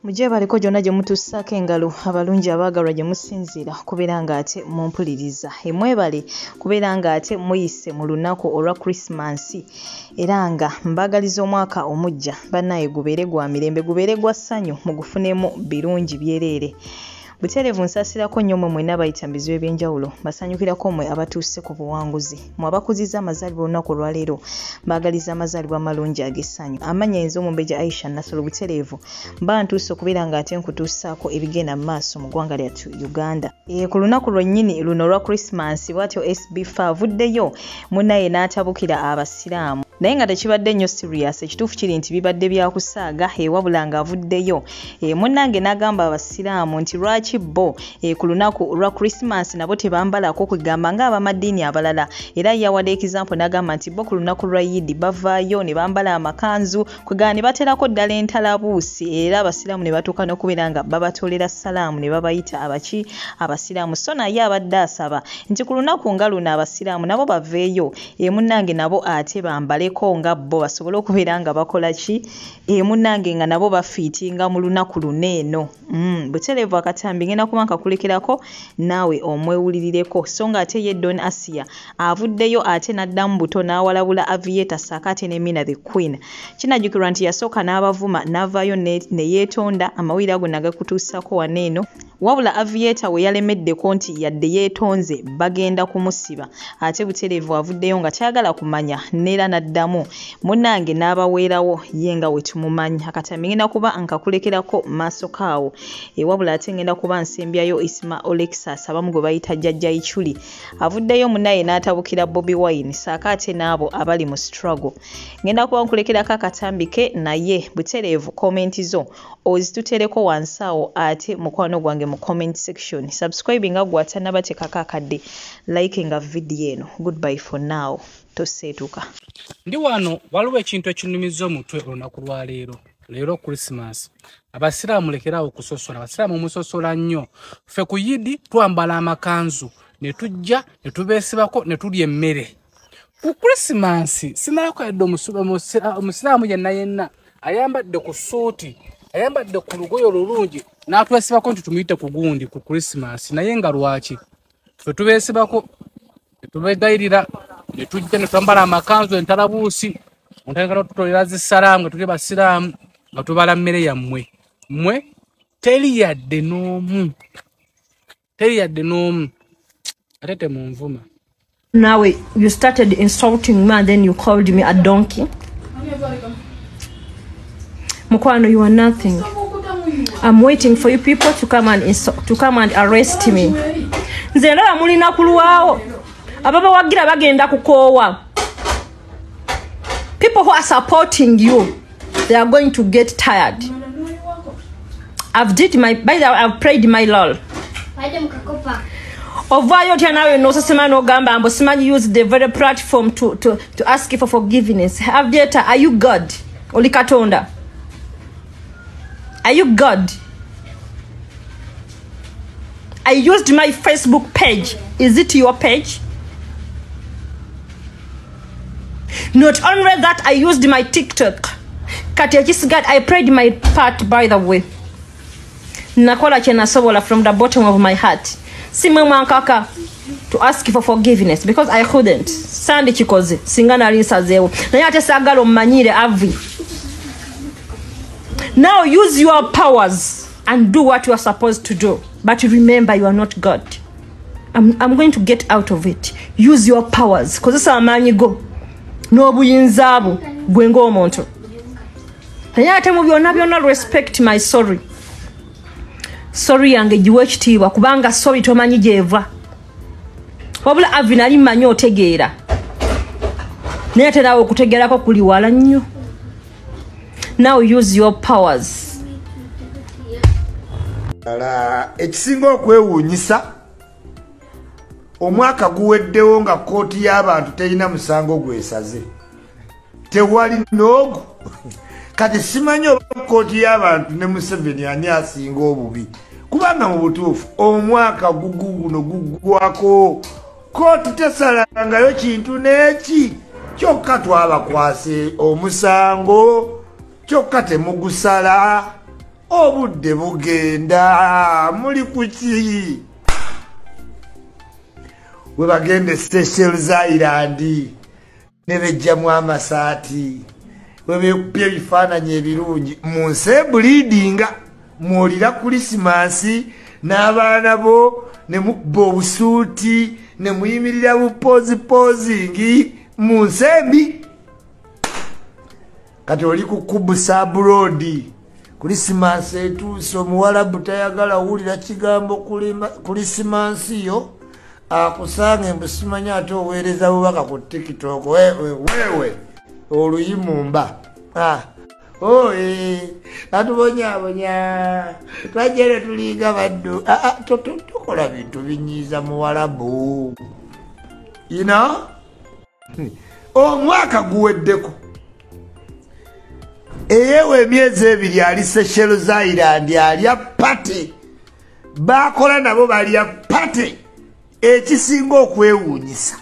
Muje baliko jonna gye mutussako engalo abalungi abaagalwa gye musinziira kubeera ng'ate mumpuliriza. Emwebale kubeera ng'ate muyise mu lunaku olwa Christmas era nga mbaagaliza omwaka omujja bannaye gubeere gwa mirembe, gubeere gwa ssanyu, mugufunemu birungi byereere. Butereevu nsaasirako nnyo mmwe mwenna abayita mu bizibu eby'enjawulo, basanyukirako mmwe abatuuse ku buwanguzi. Mmwe abakuzizza amazaalibwa olunaku olwaleero mbaagaliza amazaalibwa amalungi ag'essanyu. Amannya enzo Omumbejja Aisha Nasolo Butereevu mba ntuuse okubeera ng'ate nkutuusaako ebigenda mu maaso mu ggwanga lyattu Uganda. Ku lunaku lwennyini luno olwa Christmas bw'atyo SB4 avuddeyo munnaye n'atabukira abasiraamu. Naye nga tekibadde nnyo serious, ekituufu kiri nti bibadde bya kusaaga wabula ng'avuddeyo. Munnange n'agamba abasiraamu nti lwaki bo ku lunaku olwa Christmas nabo tebambalako kwegamba ng'abamadiini abalala, era yawadde example n'agamba nti bo ku lunaku lwa Yidi bavaayo ne bambala amakanzu kwegamba ne baterako ddala entalabuusi, era abasiraamu ne batuuka n'okubeera nga babatolera salaamu ne babayita abasiraamu. So naye abadde asaba nti ku lunaku nga luno abasiraamu nabo baveeyo munnange nabo ate bambaleko nga bo basobole okubeera nga bakola ki munnange nga nabo bafiitinga mu lunaku luno eno. Butereevu akatambi ngenda kuba nkakulekerako naawe omwewulirireko. So nga ate ye Don Asia avuddeyo ate n'addamu buto n'awalabula Aviator saakate ne Mina the Queen. Kinajjukirwa nti yasooka n'abavuma n'avaayo ne yeetonda, amawulire ago nagakutuusako wano eno. Wabula Aviator we yalemeddeko nti yadde yeetonze bagenda kumusiba. Ate Butereevu avuddeyo nga tayagala kumanya neera n'addamu munnange n'abaweerawo ye nga we tumumanyi. Akatambi ngenda kuba nkakulekerako maaso kaawo. Wabula ate ngenda kuba nsembyayo Isma Olexas abamu gwe bayita Jjajja Ichuli. Avuddeyo munnaye n'atabukira Bobiwine saakate n'abo abali mu struggle. Ngenda kuba nkulekerako akatambi ke naye Butereevu komenti zo ozitutereko wansi awo ate mukwano gwange mu comment section. Subscribe nga gwata nabatekako akadde, like nga video eno. Goodbye for now. Toseetuka. Ndi wano waliwo ekintu ekinyumiza omutwe olunaku lwa leero Christmas. Abasiraamu lekeraawo okusosola. Abasiraamu musosola nnyo. Ffe ku Yidi twambala amakanzu ne tujja ne tubeesibako ne tulya emmere. Ku Christmas sinalako yadde omusiraamu yenna ayambadde ku suuti, ayambadde ku lugoye olulungi n'atwesibako nti tumuyite ku gundi ku Christmas. Naye nga lwaki ffe tubeesibako ne tubegayirira ne tujja ne twambala amakanzu entalabuusi ontengera tutolera zissalaamu nga tuli basiraamu nga tubala mmere yammwe. Mmwe teri yadde n'omu ate temunvuma. Now you started insulting me and then you called me a donkey. Mukwano, you are nothing. I'm waiting for you people to come and arrest me. Nze ndaba mulina kulwawo. Ababa wagira bagenda kukoowa. People who are supporting you, they are going to get tired. I've prayed my lol. Ovayo tanawe no sema no gamba ambo simanyi use the very platform to ask for forgiveness. Aviator, are you God? Oli Katonda. Are you God? I used my Facebook page. Is it your page? Not only that, I used my TikTok. I prayed my part, by the way. Nakola chena sobola from the bottom of my heart. Simama kaka to ask for forgiveness because I couldn't. Sandi chikoze singana rinsa zewo. Na yate sagalo manyire avi. Now use your powers and do what you are supposed to do. But remember, you are not God. I'm going to get out of it. Use your powers. Because this amanyi go. No buyinzabu. Gwengo omonto. Nayate mu byonna respect my sorry. Sorry yange jiwe kitiibwa kubanga sorry tomanyi gyeva. Wabula avinali manyi otegeera. Naye ate naawe okutegeerako kuli wala nnyo. Now use your powers. Ekisinga okwewuunyisa omwaka guweddewo nga kkooti y'abantu terina musango gwesaze. Tewali n'ogu. Kati simanyi oba kkooti y'abantu ne Museveni ani asinga obubi. Kubanga mu butuufu omwaka guno guggwako kkooti tesalangayo kintu n'eki. Kyokka twabakwase omusango kyokka temugusala. obudde bugenda muli kuki we bagende Seychelles Island ne bejjamu amasaati we bekuppye ebifaananyi ebirungi mu nsi ebulidinga mwolira Krismasi n'abaana bo ne mubba obusuuti ne muyimirira bupozingi mu nsi embi kati oli kukubusa abroad Krismasi etuuse omuwalabu tayagala wulira kigambo Krismasi yo akusanga embusimanya ate oweereza bubaka ku TikTok wewe oluyimumba atubonyabonya twajere tuliga baddu tukola bintu binyiiza muwalabu omwaka guweddeko eyewe emyezi ebiri ali Seychelles Island alya pate bakola nabo balya pate ekisinga okwewuunyisa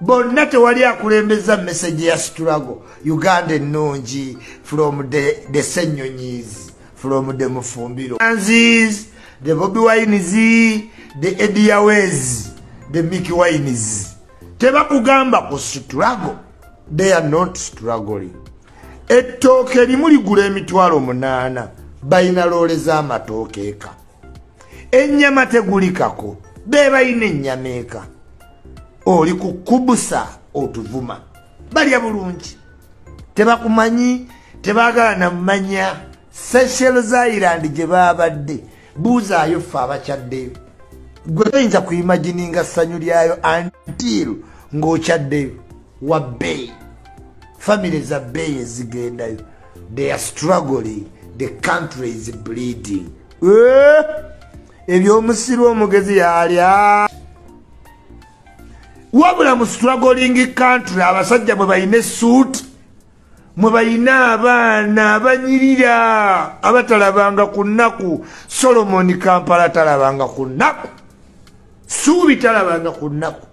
bonna tewali akulembeza message ya struggle Uganda ennungi from the Senyonyi's from the Mufumbiro Anzi's the Bobiwines the Ediawes the Mickey Wines tebakugamba ku struggle they are not struggling ettooke limuligula emitwalo 8 bayina loole z'amatooke eka ennyama tegulikako be bayina ennyama eka oli kukubusa otuvuma balya bulungi tebakumanyi tebaagala namumanya Seychelles Island gye baabadde buuzaayo ffe abakyaddeyo gwe toyinza kuimagininga ssanyu lyayo until ng'okyaddeyo wa bbeeyi family za bbeeyi ezigendayo they are struggling the country is bleeding ebyomusiru omugezi yalya wabula mu struggling country abasajja mwe bayina essuuti mwe bayina abaana abanyirira abatalabanga ku nnaku Solomon Kampala talabanga ku nnaku Suubi talabanga ku nnaku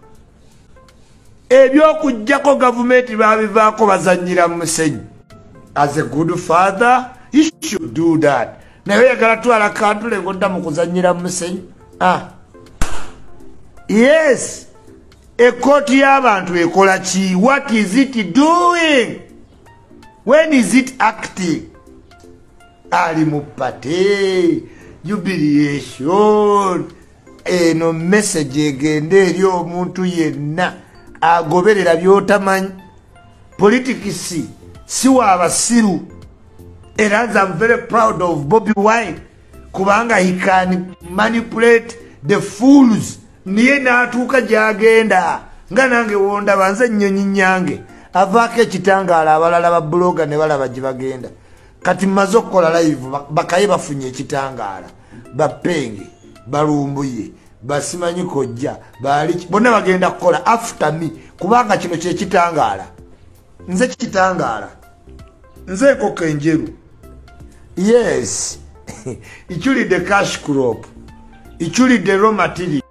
ebyokujjako gavumenti babivaako bazanyira mu musenyu as a good father he should do that naye yagala twala kantule ngodda mu kuzanyira mu musenyu yes ekkooti y'abantu ekola ki what is it doing when is it acting ali mu pate jubilation eno message egende eri omuntu yenna agoberera byotamanyi politics si wabasiru era I'm very proud of Bobiwine kubanga he can manipulate the fools niye n'atuuka gyagenda nga nange wonda banze ennyonyi nyange avaako ekitangaala abalala ba bloga ne balaba gye bagenda kati mmaze okukola live bakaye bafunye ekitangaala bapenge balumbuye basimanyi kojja bali bonna bagenda kukola after me kubanga kino kye kitangaala nze kitangaala nze koko enjeru yes ichulidde cash crop ichulidde raw material